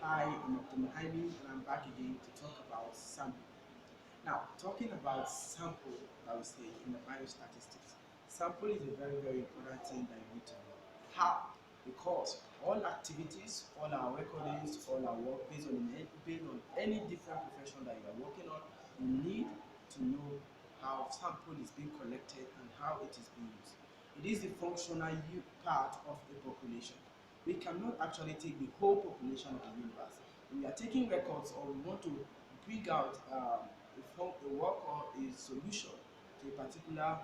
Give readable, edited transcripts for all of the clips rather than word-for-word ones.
Hi, I'm Dr. Jaime, and I'm back again to talk about sample. Now, talking about sample, I would say in the biostatistics, sample is a very, very important thing that you need to know. How? Because all activities, all our recordings, all our work based on any different profession that you are working on, you need to know how sample is being collected and how it is being used. It is the functional part of a population. We cannot actually take the whole population of the universe. When we are taking records or we want to bring out a work or a solution to a particular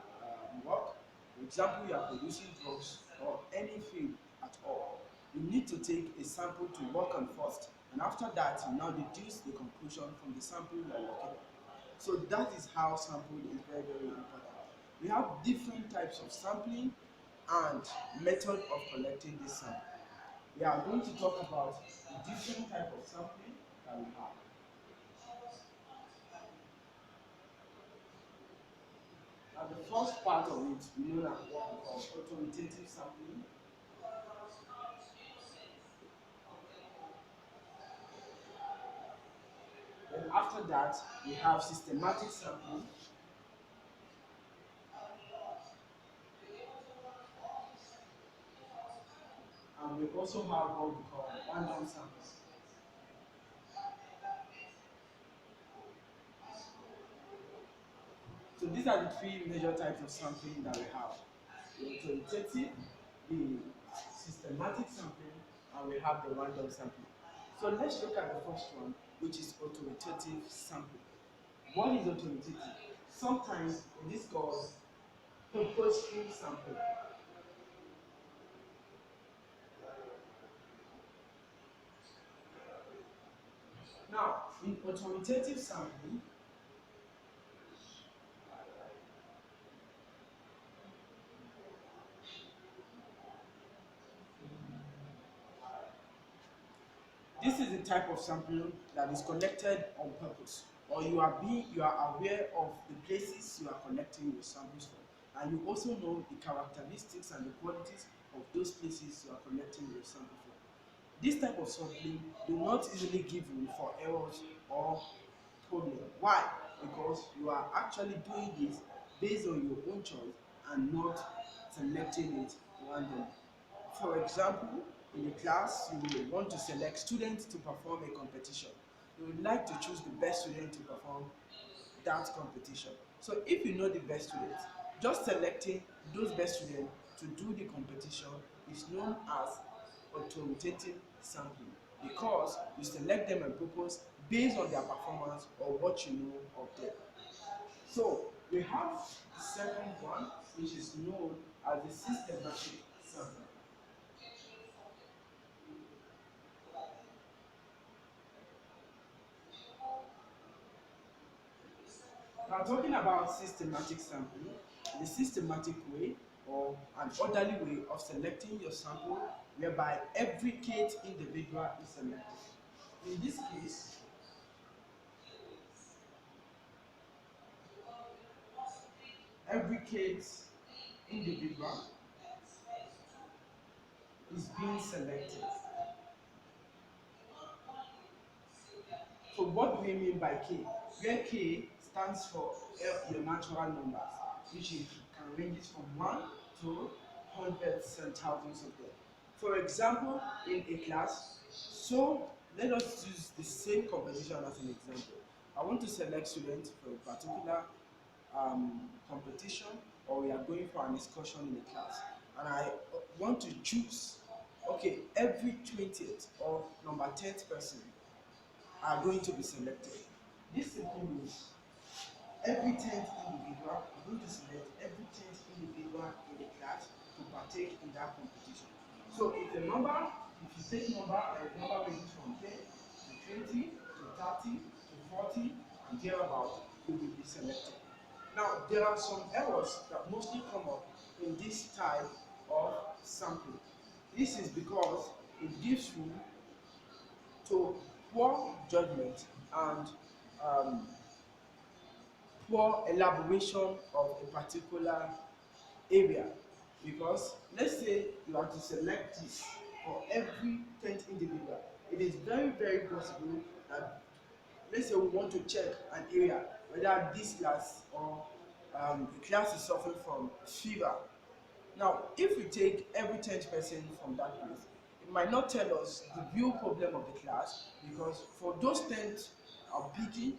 work, for example, you are producing drugs or any field at all, you need to take a sample to work on first, and after that, you now deduce the conclusion from the sample you are working on. So that is how sampling is very, very important. We have different types of sampling and method of collecting this sample. We are going to talk about the different type of sampling that we have. Now the first part of it, we know that what we call authoritative sampling. Then after that, we have systematic sampling, and we also have what we call random sampling. So these are the three major types of sampling that we have: the authoritative, the systematic sampling, and we have the random sampling. So let's look at the first one, which is authoritative sampling. What is authoritative? Sometimes it is called purposeful sampling. Now, in authoritative sampling, this is the type of sampling that is collected on purpose, or you are aware of the places you are collecting your samples from, and you also know the characteristics and the qualities of those places you are collecting your sample from. This type of sampling do not easily give room for errors or problem. Why? Because you are actually doing this based on your own choice and not selecting it randomly. For example, in a class, you will want to select students to perform a competition. You would like to choose the best student to perform that competition. So if you know the best students, just selecting those best students to do the competition is known as authoritative sampling, because you select them on purpose based on their performance or what you know of them. So we have the second one, which is known as the systematic sampling. Now, talking about systematic sampling, the systematic way or an orderly way of selecting your sample whereby every case individual is selected. In this case, every case individual is being selected. So what do we mean by K? Where K stands for your natural numbers, which can range from 1 to hundreds and thousands of them. For example, in a class, so let us use the same competition as an example. I want to select students for a particular competition, or we are going for an excursion in the class, and I want to choose, okay, every 20th or number 10th person are going to be selected. This simply means every 10th individual is going to select every 10th individual in the class to partake in that competition. So if the number, if you take number and the number ranges from 10 to 20 to 30 to 40 and thereabout, you will be selected. Now there are some errors that mostly come up in this type of sampling. This is because it gives room to poor judgment and um, poor elaboration of a particular area. Because let's say you are to select this for every 10th individual, It is very, very possible that, let's say we want to check an area whether this class or the class is suffering from fever. Now, if we take every 10th person from that place, it might not tell us the real problem of the class, because for those 10 are picking,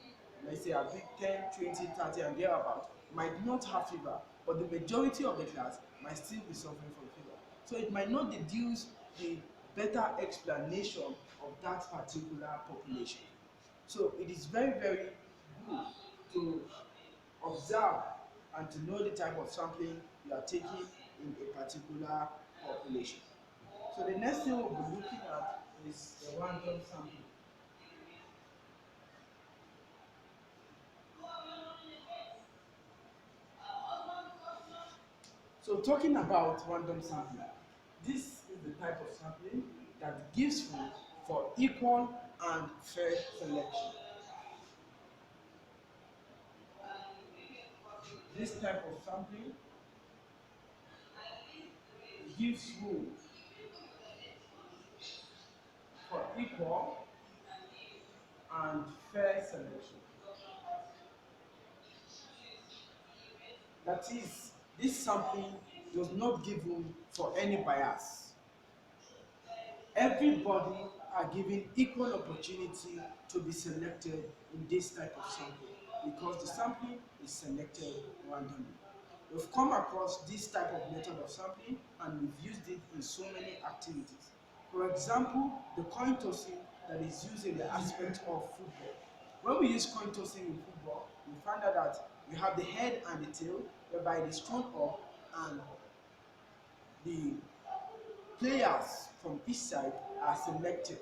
let's say are big 10, 20, 30 and thereabout, might not have fever, but the majority of the class might still be suffering from fever. So it might not deduce the better explanation of that particular population. So it is very, very good to observe and to know the type of sampling you are taking in a particular population. So the next thing we'll be looking at is the random sampling. So talking about random sampling, this is the type of sampling that gives room for equal and fair selection. This type of sampling gives room for equal and fair selection. That is, this sampling does not give room for any bias. Everybody are given equal opportunity to be selected in this type of sampling, because the sampling is selected randomly. We've come across this type of method of sampling and we've used it in so many activities. For example, the coin tossing that is used in the aspect of football. When we use coin tossing in football, we find out that we have the head and the tail, whereby it is thrown up and the players from each side are selected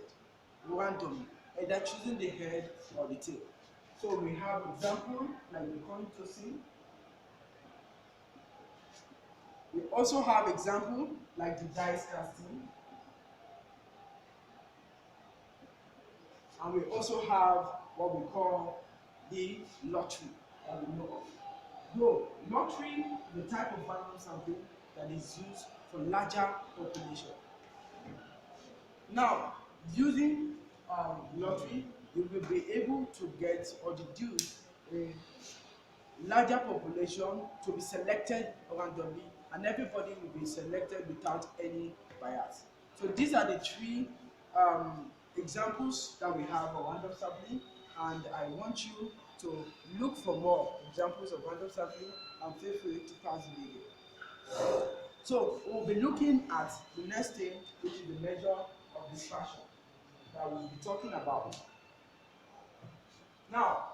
randomly, either choosing the head or the tail. So we have example like the coin tossing. We also have example like the dice casting, and we also have what we call the lottery that we know of. Though lottery is the type of random sampling that is used for larger population. Now, using lottery, you will be able to get or deduce a larger population to be selected randomly, and everybody will be selected without any bias. So these are the three examples that we have of random sampling, and I want you to look for more examples of random sampling and feel free to pass the video. So we'll be looking at the next thing, which is the measure of dispersion that we'll be talking about. Now,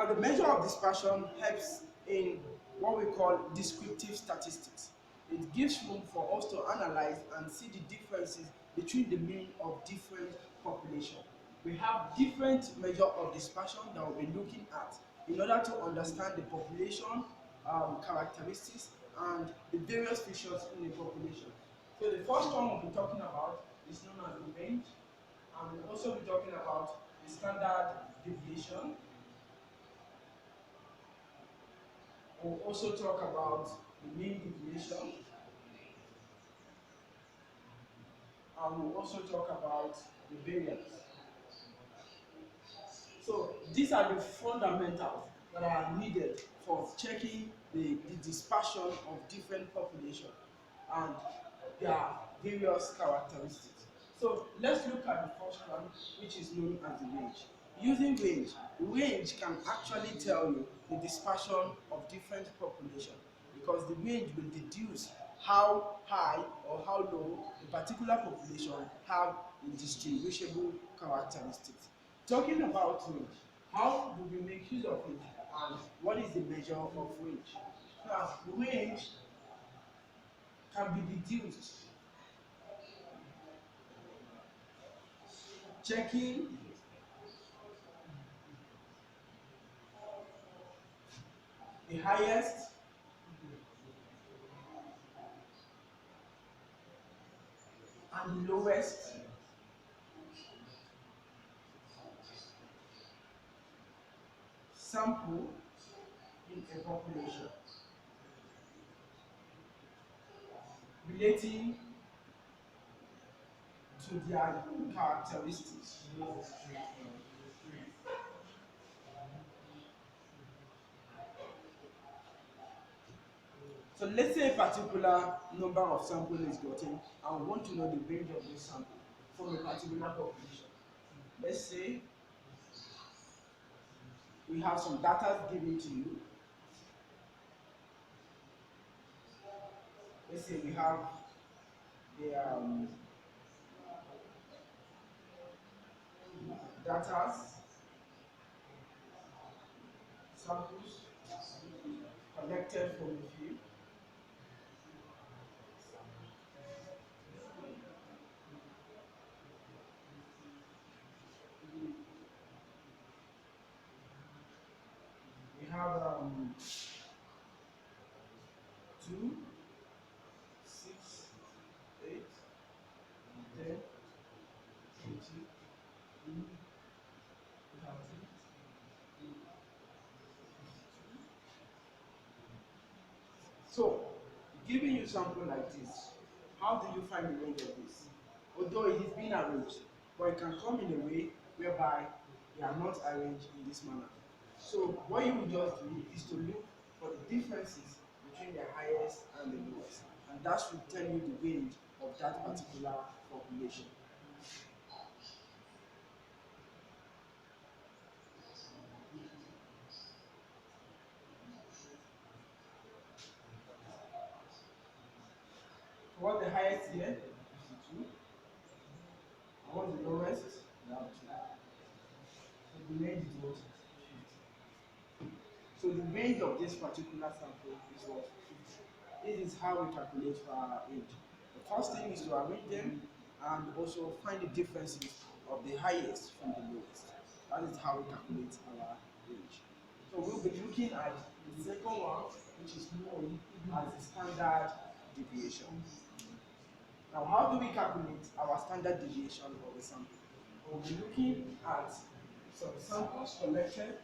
the measure of dispersion helps in what we call descriptive statistics. It gives room for us to analyze and see the differences between the mean of different populations. We have different measure of dispersion that we'll be looking at in order to understand the population characteristics and the various features in the population. So the first one we'll be talking about is known as the range, and we'll also be talking about the standard deviation. We'll also talk about the mean deviation, and we'll also talk about the variance. So these are the fundamentals that are needed for checking the dispersion of different populations and their various characteristics. So let's look at the first one, which is known as the range. Using range can actually tell you the dispersion of different populations, because the range will deduce how high or how low a particular population have distinguishable characteristics. Talking about range, how do we make use of it, and what is the measure of range? Now, range can be deduced checking the highest and the lowest sample in a population relating to their characteristics. So let's say a particular number of samples is gotten and we want to know the range of this sample from a particular population. Let's say we have some data given to you. Let's say we have the data samples collected from the field. We have 2, 6, 8, 10, 20, 30. So, giving you something like this, how do you find the range of this? Although it is being arranged, but it can come in a way whereby they are not arranged in this manner. So, what you will just do is to look for the differences between the highest and the lowest, and that should tell you the range of that particular population. So, what's the highest here? 52. And what's the lowest? We have 2. So, the range is what? So the range of this particular sample is what? This is how we calculate for our age. The first thing is to arrange them and also find the differences of the highest from the lowest. That is how we calculate our age. So we'll be looking at the second one, which is known as the standard deviation. Now, how do we calculate our standard deviation of a sample? We'll be looking at some samples collected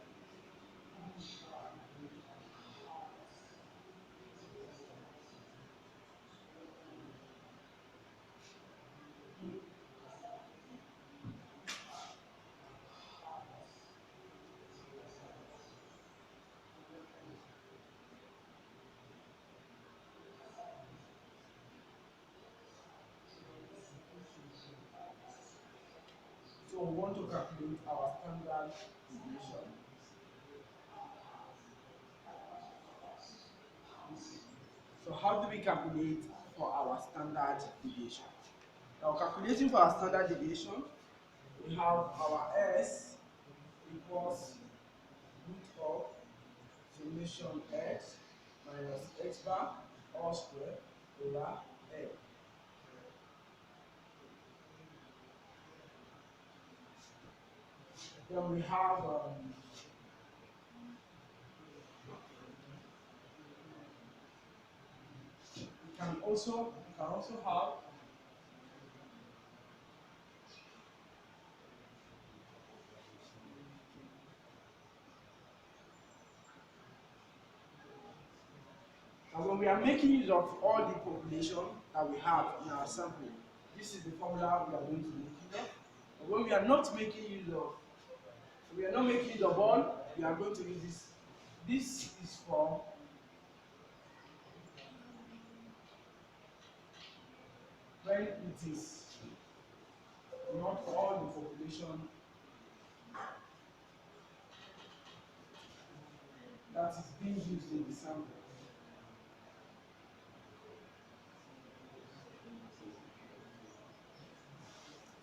So we want to calculate our standard deviation. So how do we calculate for our standard deviation? Now calculating for our standard deviation, we have our S equals root of summation x minus x bar all square over L. Then we have we can also have and when we are making use of all the population that we have in our sample, this is the formula we are going to make use of. But when we are not making use of, we are not making use of all, we are going to use this. This is for when it is not all the population that is being used in the sample.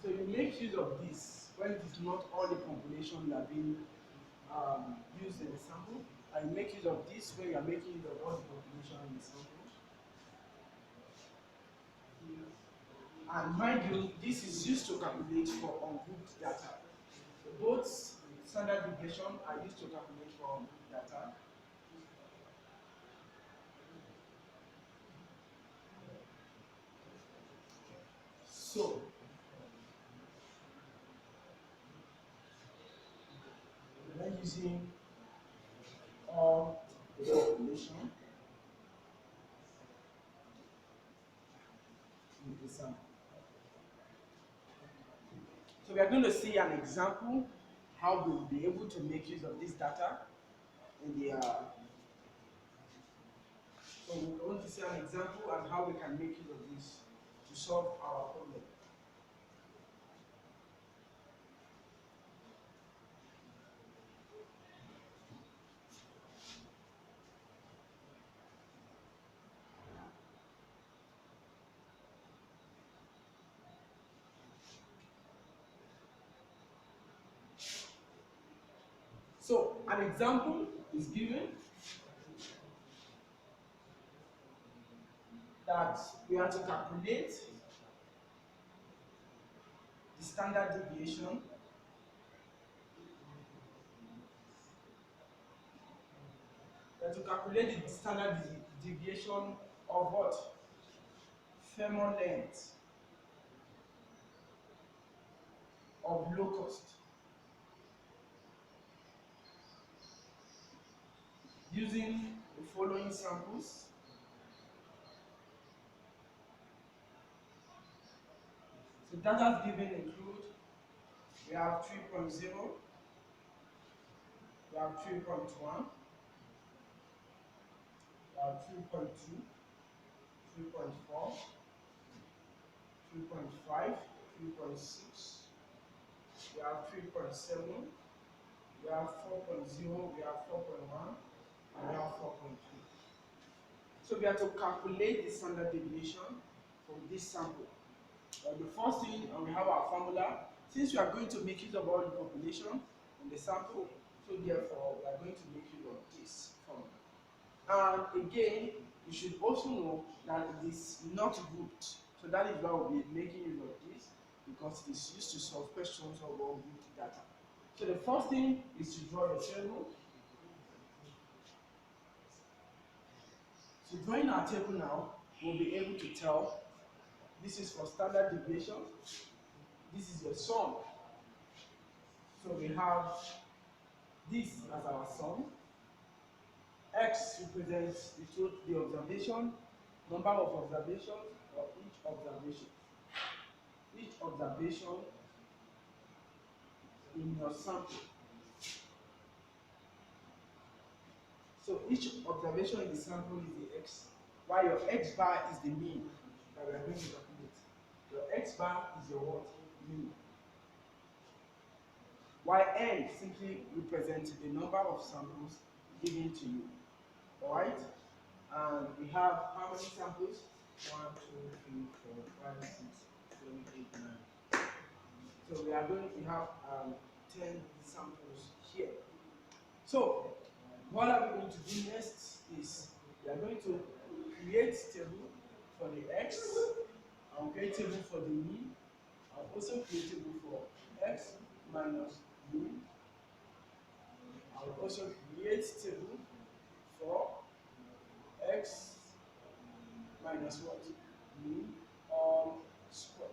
So you make use of this when it is not all the population that are being used in the sample, and you make use of this when you are making use of all the population in the sample. And mind you, this is used to calculate for ungrouped data. Both standard deviation are used to calculate for ungrouped data. using all the population in the sample. So we are going to see an example how we will be able to make use of this data in the so we want to see an example and how we can make use of this to solve our problem. So an example is given that we have to calculate the standard deviation the standard deviation of what? Femur length of locust using the following samples. So data given include we have 3.0, we have 3.1, we have 3.2, 3.4, 3.5, 3.6, we have 3.7, we have 4.0, we have 4.1, and we have 4.2. So we have to calculate the standard deviation from this sample. The first thing, we have our formula. Since we are going to make use of all the population in the sample, so therefore we are going to make use of this formula. And again, you should also know that it is not grouped. So that is why we'll be making use of this, because it is used to solve questions of all grouped data. So the first thing is to draw the table. So drawing our table now, we'll be able to tell this is for standard deviation, this is your sum. So we have this as our sum. X represents the observation, number of observations for each observation. Each observation in your sample. So each observation in the sample is the X, while your X bar is the mean that we are going to calculate. Your X bar is your what? Mean. While N simply represents the number of samples given to you. Alright? And we have how many samples? 1, 2, 3, 4, 5, 6, 7, 8, 9. So we have 10 samples here. So what are we going to do next is we are going to create table for the X, and create table for the mean, and also create table for X minus mean. I will also create table for X minus what? Mean all square.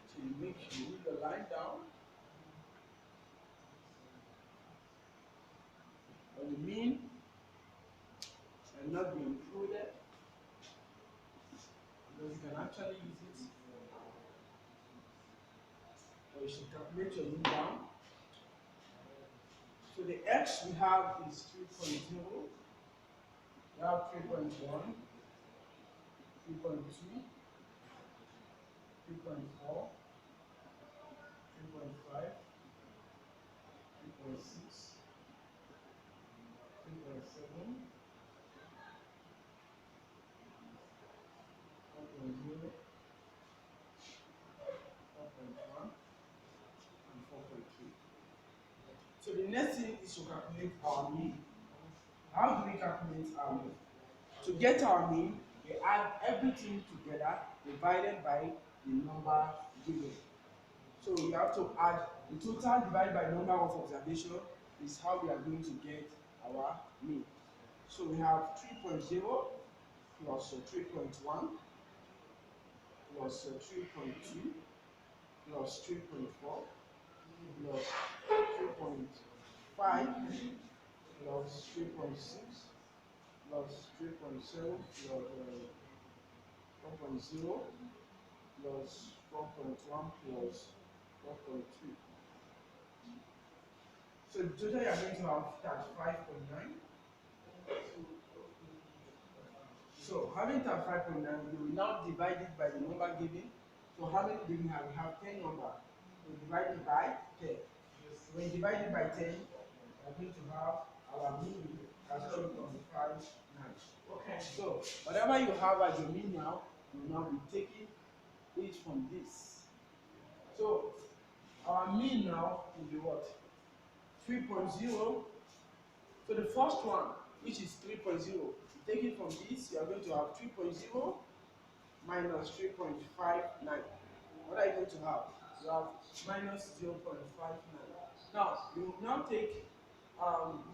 So you move the line down. But the mean cannot be included because you can actually use it. Or you should calculate your mean down. So the X we have is 3.0. We have 3.1, 3.2, 3.4, 3.5, 3.6, 3.7, 4.0, 4.1, and 4.3. So the next thing is to calculate our mean. How do we calculate our mean? To get our mean, we add everything together divided by the number given. So we have to add the total divided by number of observation is how we are going to get our mean. So we have 3.0 plus 3.1 plus 3.2 plus 3.4 plus 3.5 plus 3.6 plus 3.7 plus 4.0 plus 4.1 plus 4.3. So the total you are going to have that 5.9. So having that 5.9, you will now divide it by the number given. So how many do we have? We have 10 number. We divide it by 10. When you divide it by 10, we are going to have our mean as 3.59. Okay. So whatever you have as your mean now, you will now be taking it from this. So our mean now will be what? 3.0. So the first one, which is 3.0, you take it from this, you are going to have 3.0 minus 3.59. What are you going to have? You have minus 0.59. Now, you now take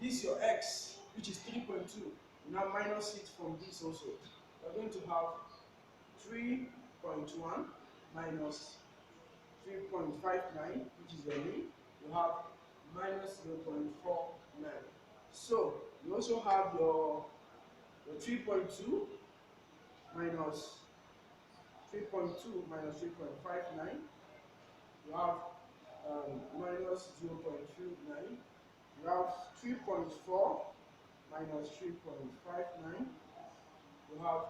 this your x, which is 3.2. You now minus it from this also. You are going to have 3.1 minus 3.59, which is the mean. You have minus 0.49. So you also have your 3.2 minus 3.2 minus 3.59. You have minus 0.39. You have 3.4 minus 3.59. You have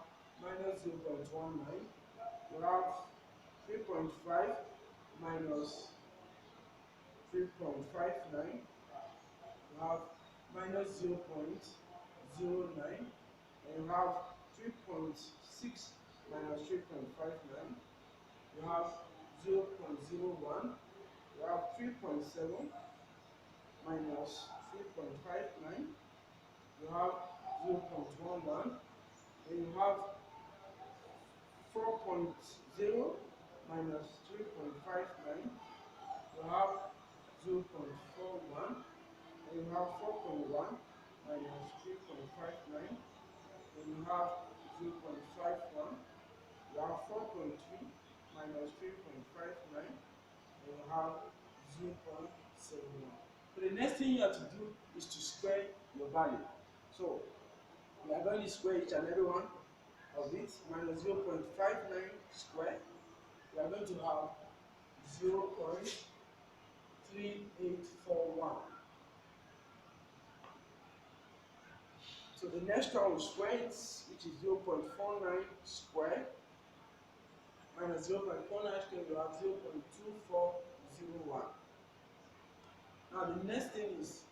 minus 0.19. You have 3.5 minus 3.59. You have minus 0.09, and you have 3.6 minus 3.59. You have 0.01. You have 3.7 minus 3.59. You have 0.11. And you have 4.0 minus 3.59. You have 0.41. And you have 4.1 minus 3.59. And you have 0.51. You have 4.3 minus 3.59. And you have 0.71. So the next thing you have to do is to square your value. So we are going to square each and every one of it. Minus 0.59 square. We are going to have 0.3841. So the next one will square it, which is 0.49 square. Minus 0.49 square, you have 0.2401. Now the next thing is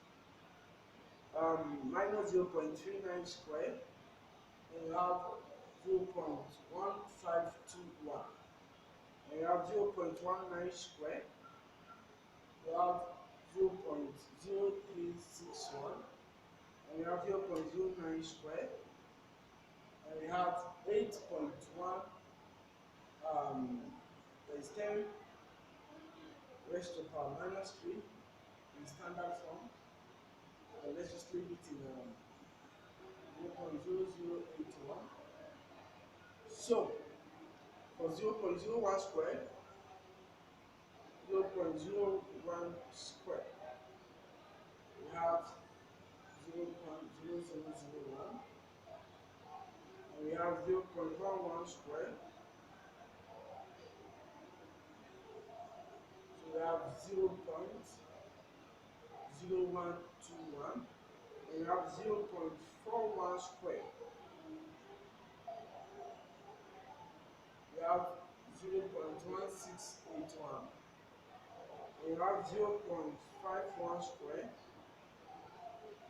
minus 0.39 square, and you have 0.1521. And you have 0.19 square, you have 0.0361. And you have 0.09 square, and we have 8.1 is 10 raised to power minus 3 in standard form. Let's just leave it in 0.0081. So for 0.01 square, 0.01 square, we have 0.0001, and we have 0.11 square. So we have 0.0121, and we have 0.41 square. We have 0.1681. We have 0.51 square.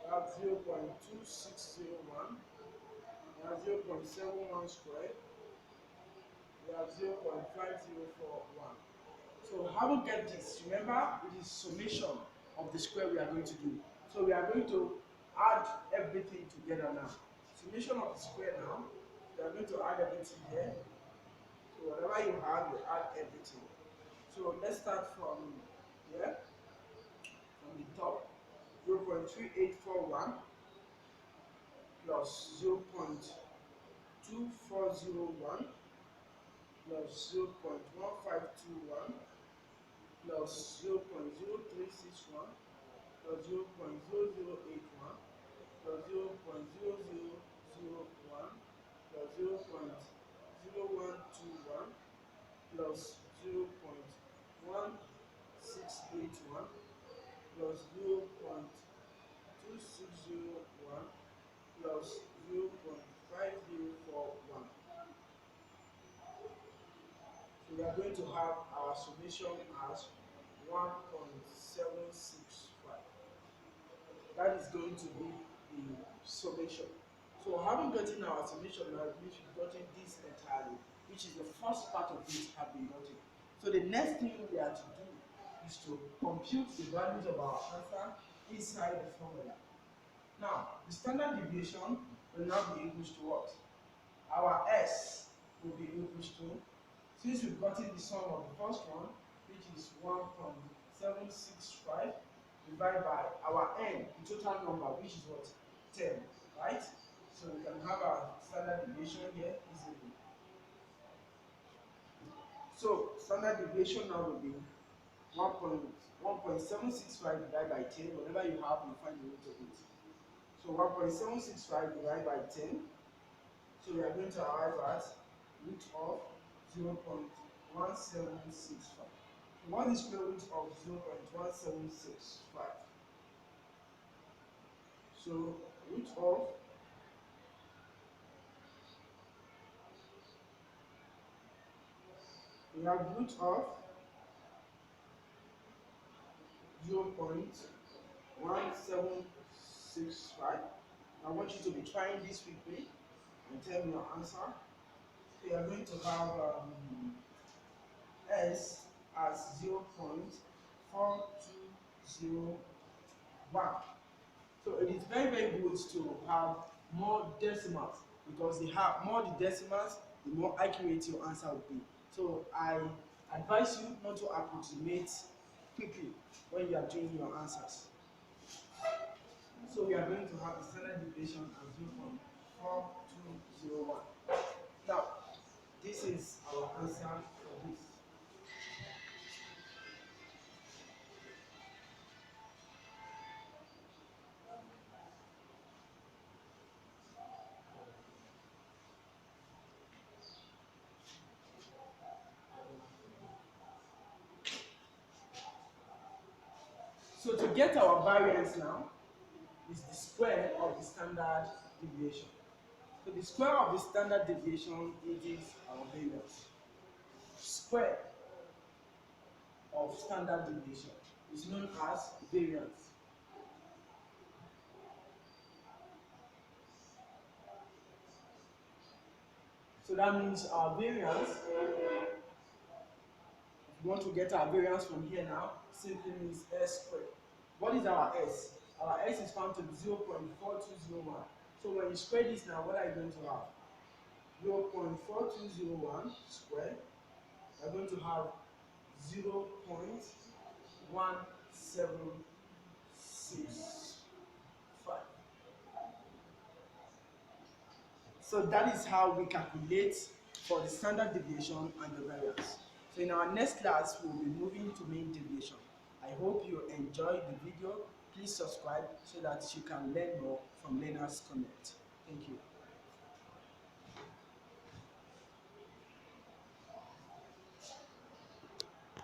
We have 0.2601. We have 0.71 square. We have 0.5041. So how to get this? Remember, it is summation of the square we are going to do. So we are going to add everything together now. Summation of the square now. We are going to add everything here. So whatever you have, you add everything. So let's start from here, from the top. 0.3841 plus 0.2401 plus 0.1521 plus 0.0361 plus 0.0081 plus 0.0001 plus 0.0121 plus 0.1681 plus 0.2601 plus 0.5041. So we are going to have our summation as 1.765. That is going to be the summation. So having gotten our summation now, means we've gotten this entirely, which is the first part of it have been gotten. So the next thing we are to do is to compute the values of our answer inside the formula. Now, the standard deviation will now be equals to what? Our S will be equals to, since we've gotten the sum of the first one, which is 1.765, divided by our n, the total number, which is what? 10, right? So we can have our standard deviation here easily. So standard deviation now will be 1.765 divided by 10. Whatever you have, you find the root of it. So 1.765 divided by 10. So we are going to arrive at root of 0.1765. What is square root of 0.1765? So root of we have root of 0.1765. I want you to be trying this with me and tell me your answer. So you are going to have S as 0.4201. So it is very, very good to have more decimals, because the more the decimals, the more accurate your answer will be. So I advise you not to approximate quickly when you are doing your answers. So we are going to have the standard deviation as 0.4201. Now, this is our answer for this. So to get our variance now is the square of the standard deviation. So the square of the standard deviation, it is our variance. Square of standard deviation is known as variance. So that means our variance, if we want to get our variance from here now, simply means S squared. What is our S? Our S is found to be 0.4201. So when you square this now, what are you going to have? 0.4201 squared. We're going to have 0.1765. So that is how we calculate for the standard deviation and the variance. So in our next class, we will be moving to mean deviation. I hope you enjoyed the video. Please subscribe so that you can learn more from Learner's Connect. Thank you.